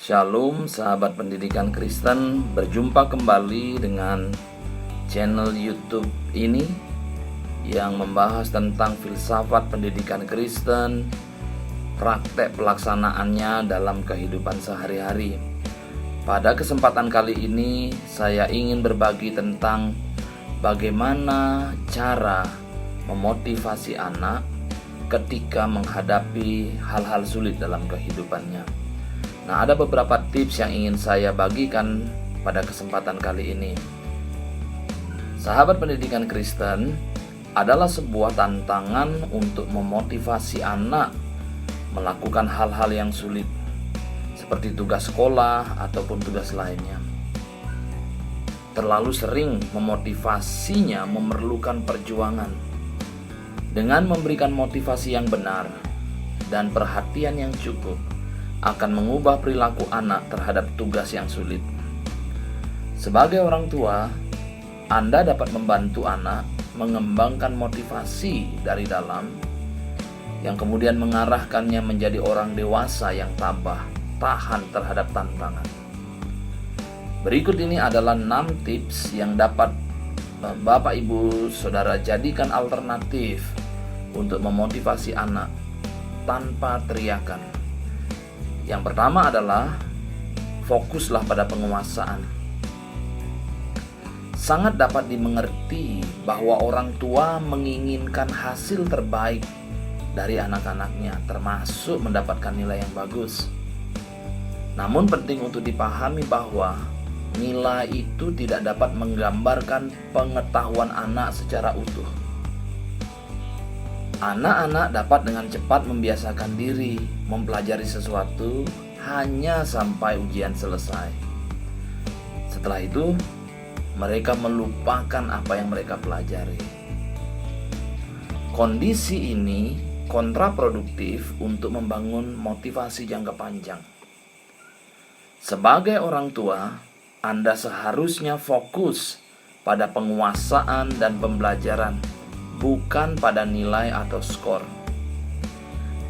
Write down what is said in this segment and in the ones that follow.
Shalom sahabat pendidikan Kristen, berjumpa kembali dengan channel YouTube ini yang membahas tentang filsafat pendidikan Kristen, praktek pelaksanaannya dalam kehidupan sehari-hari. Pada kesempatan kali ini saya ingin berbagi tentang bagaimana cara memotivasi anak ketika menghadapi hal-hal sulit dalam kehidupannya. Nah, ada beberapa tips yang ingin saya bagikan pada kesempatan kali ini. Sahabat pendidikan Kristen, adalah sebuah tantangan untuk memotivasi anak melakukan hal-hal yang sulit, seperti tugas sekolah ataupun tugas lainnya. Terlalu sering memotivasinya memerlukan perjuangan. Dengan memberikan motivasi yang benar dan perhatian yang cukup, akan mengubah perilaku anak terhadap tugas yang sulit. Sebagai orang tua, Anda dapat membantu anak mengembangkan motivasi dari dalam, yang kemudian mengarahkannya menjadi orang dewasa yang tabah, tahan terhadap tantangan. Berikut ini adalah 6 tips yang dapat Bapak Ibu Saudara jadikan alternatif untuk memotivasi anak tanpa teriakan. Yang pertama adalah fokuslah pada penguasaan. Sangat dapat dimengerti bahwa orang tua menginginkan hasil terbaik dari anak-anaknya, termasuk mendapatkan nilai yang bagus. Namun penting untuk dipahami bahwa nilai itu tidak dapat menggambarkan pengetahuan anak secara utuh. Anak-anak dapat dengan cepat membiasakan diri mempelajari sesuatu hanya sampai ujian selesai. Setelah itu, mereka melupakan apa yang mereka pelajari. Kondisi ini kontraproduktif untuk membangun motivasi jangka panjang. Sebagai orang tua, Anda seharusnya fokus pada penguasaan dan pembelajaran, bukan pada nilai atau skor.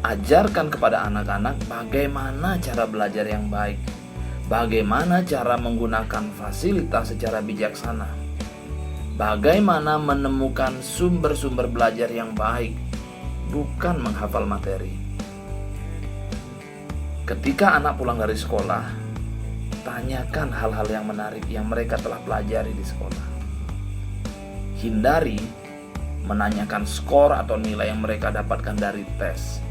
Ajarkan kepada anak-anak bagaimana cara belajar yang baik, bagaimana cara menggunakan fasilitas secara bijaksana, bagaimana menemukan sumber-sumber belajar yang baik, bukan menghafal materi. Ketika anak pulang dari sekolah, tanyakan hal-hal yang menarik yang mereka telah pelajari di sekolah. Hindari menanyakan skor atau nilai yang mereka dapatkan dari tes.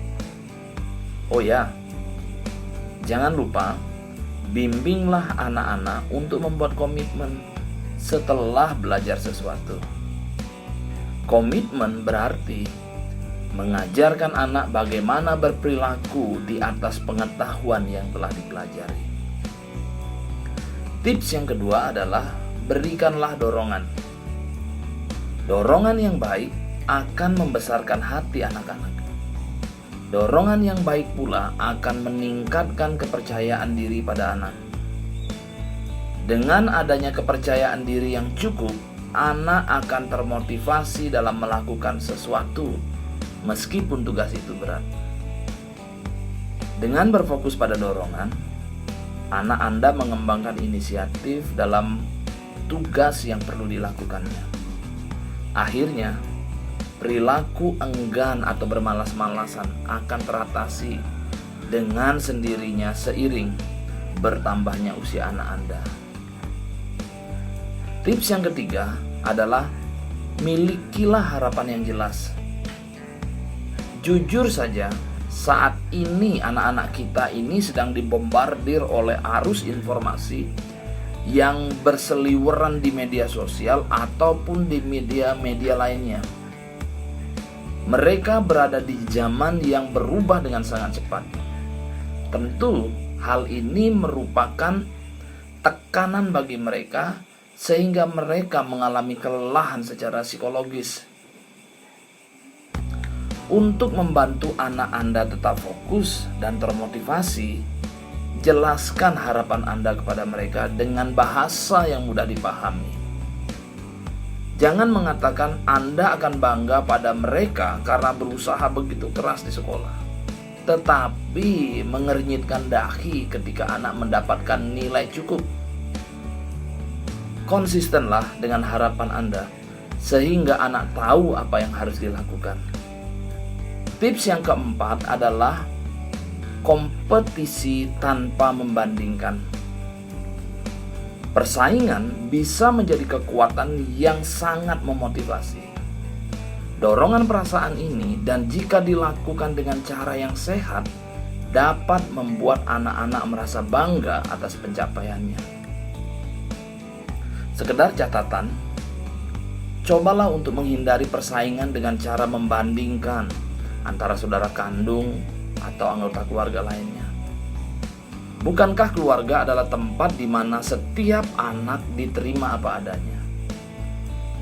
Oh ya, jangan lupa bimbinglah anak-anak untuk membuat komitmen setelah belajar sesuatu. Komitmen berarti mengajarkan anak bagaimana berperilaku di atas pengetahuan yang telah dipelajari. Tips yang kedua adalah berikanlah dorongan. Dorongan yang baik akan membesarkan hati anak-anak. Dorongan yang baik pula akan meningkatkan kepercayaan diri pada anak. Dengan adanya kepercayaan diri yang cukup, anak akan termotivasi dalam melakukan sesuatu, meskipun tugas itu berat. Dengan berfokus pada dorongan, anak Anda mengembangkan inisiatif dalam tugas yang perlu dilakukannya. Akhirnya, perilaku enggan atau bermalas-malasan akan teratasi dengan sendirinya seiring bertambahnya usia anak Anda. Tips yang ketiga adalah milikilah harapan yang jelas. Jujur saja, saat ini anak-anak kita ini sedang dibombardir oleh arus informasi yang berseliweran di media sosial ataupun di media-media lainnya. Mereka berada di zaman yang berubah dengan sangat cepat. Tentu hal ini merupakan tekanan bagi mereka, sehingga mereka mengalami kelelahan secara psikologis. Untuk membantu anak Anda tetap fokus dan termotivasi, jelaskan harapan Anda kepada mereka dengan bahasa yang mudah dipahami. Jangan mengatakan Anda akan bangga pada mereka karena berusaha begitu keras di sekolah. tetapi mengernyitkan dahi ketika anak mendapatkan nilai cukup. Konsistenlah dengan harapan Anda, sehingga anak tahu apa yang harus dilakukan. Tips yang keempat adalah kompetisi tanpa membandingkan. Persaingan bisa menjadi kekuatan yang sangat memotivasi. Dorongan perasaan ini, dan jika dilakukan dengan cara yang sehat, dapat membuat anak-anak merasa bangga atas pencapaiannya. Sekedar catatan, cobalah untuk menghindari persaingan dengan cara membandingkan antara saudara kandung atau anggota keluarga lainnya. Bukankah keluarga adalah tempat di mana setiap anak diterima apa adanya?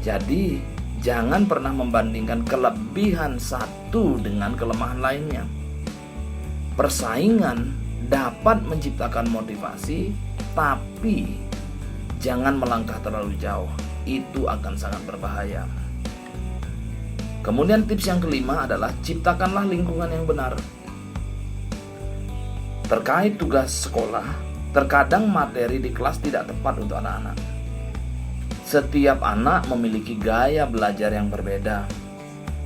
Jadi, jangan pernah membandingkan kelebihan satu dengan kelemahan lainnya. Persaingan dapat menciptakan motivasi, tapi jangan melangkah terlalu jauh. Itu akan sangat berbahaya. Kemudian tips yang kelima adalah ciptakanlah lingkungan yang benar. Terkait tugas sekolah, terkadang materi di kelas tidak tepat untuk anak-anak. Setiap anak memiliki gaya belajar yang berbeda.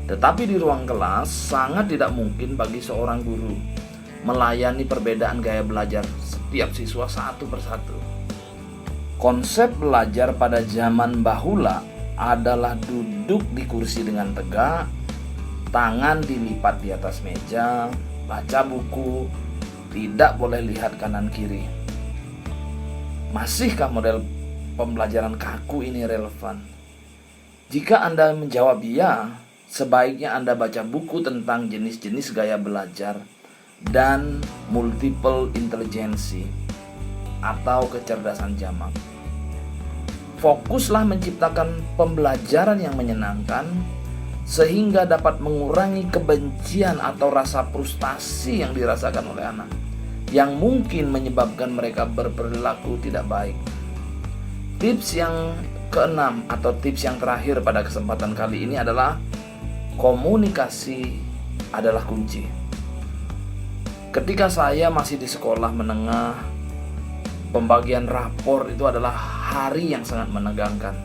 Tetapi di ruang kelas sangat tidak mungkin bagi seorang guru melayani perbedaan gaya belajar setiap siswa satu persatu. Konsep belajar pada zaman bahula adalah duduk di kursi dengan tegak, tangan dilipat di atas meja, baca buku, tidak boleh lihat kanan kiri. Masihkah model pembelajaran kaku ini relevan? Jika Anda menjawab ya, sebaiknya Anda baca buku tentang jenis-jenis gaya belajar dan multiple intelligence atau kecerdasan jamak. Fokuslah menciptakan pembelajaran yang menyenangkan, sehingga dapat mengurangi kebencian atau rasa frustasi yang dirasakan oleh anak, yang mungkin menyebabkan mereka berperilaku tidak baik. Tips yang keenam atau tips yang terakhir pada kesempatan kali ini adalah komunikasi adalah kunci. Ketika saya masih di sekolah menengah, pembagian rapor itu adalah hari yang sangat menegangkan.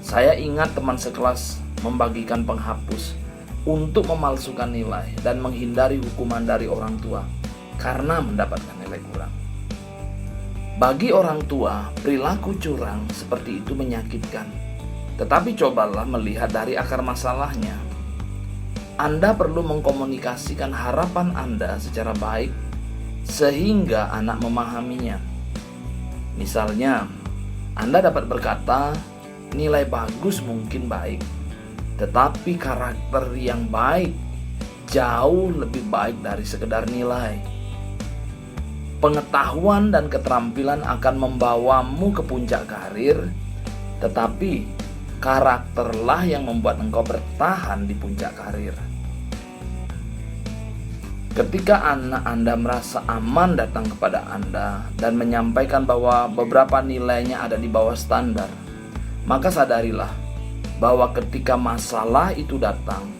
Saya ingat teman sekelas membagikan penghapus untuk memalsukan nilai dan menghindari hukuman dari orang tua karena mendapatkan nilai kurang. Bagi orang tua, perilaku curang seperti itu menyakitkan. Tetapi cobalah melihat dari akar masalahnya. Anda perlu mengkomunikasikan harapan Anda secara baik sehingga anak memahaminya. Misalnya, Anda dapat berkata, nilai bagus mungkin baik, tetapi karakter yang baik jauh lebih baik dari sekedar nilai. Pengetahuan dan keterampilan akan membawamu ke puncak karir, tetapi karakterlah yang membuat engkau bertahan di puncak karir. Ketika anak Anda merasa aman datang kepada Anda dan menyampaikan bahwa beberapa nilainya ada di bawah standar, maka sadarilah bahwa ketika masalah itu datang,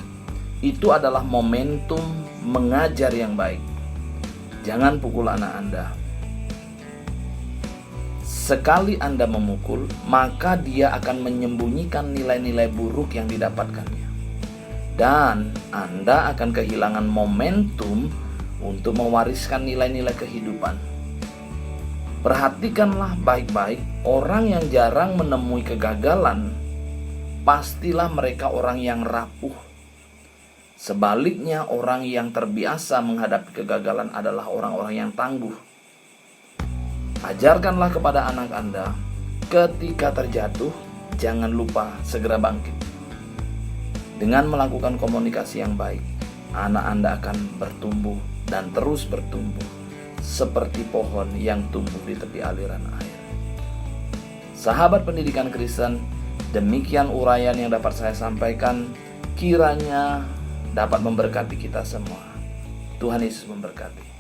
itu adalah momentum mengajar yang baik. Jangan pukul anak Anda. Sekali Anda memukul, maka dia akan menyembunyikan nilai-nilai buruk yang didapatkannya. Dan Anda akan kehilangan momentum untuk mewariskan nilai-nilai kehidupan. Perhatikanlah baik-baik, orang yang jarang menemui kegagalan, pastilah mereka orang yang rapuh. Sebaliknya, orang yang terbiasa menghadapi kegagalan adalah orang-orang yang tangguh. Ajarkanlah kepada anak Anda, ketika terjatuh, jangan lupa segera bangkit. Dengan melakukan komunikasi yang baik, anak Anda akan bertumbuh dan terus bertumbuh seperti pohon yang tumbuh di tepi aliran air. Sahabat pendidikan Kristen, demikian uraian yang dapat saya sampaikan, kiranya dapat memberkati kita semua. Tuhan Yesus memberkati.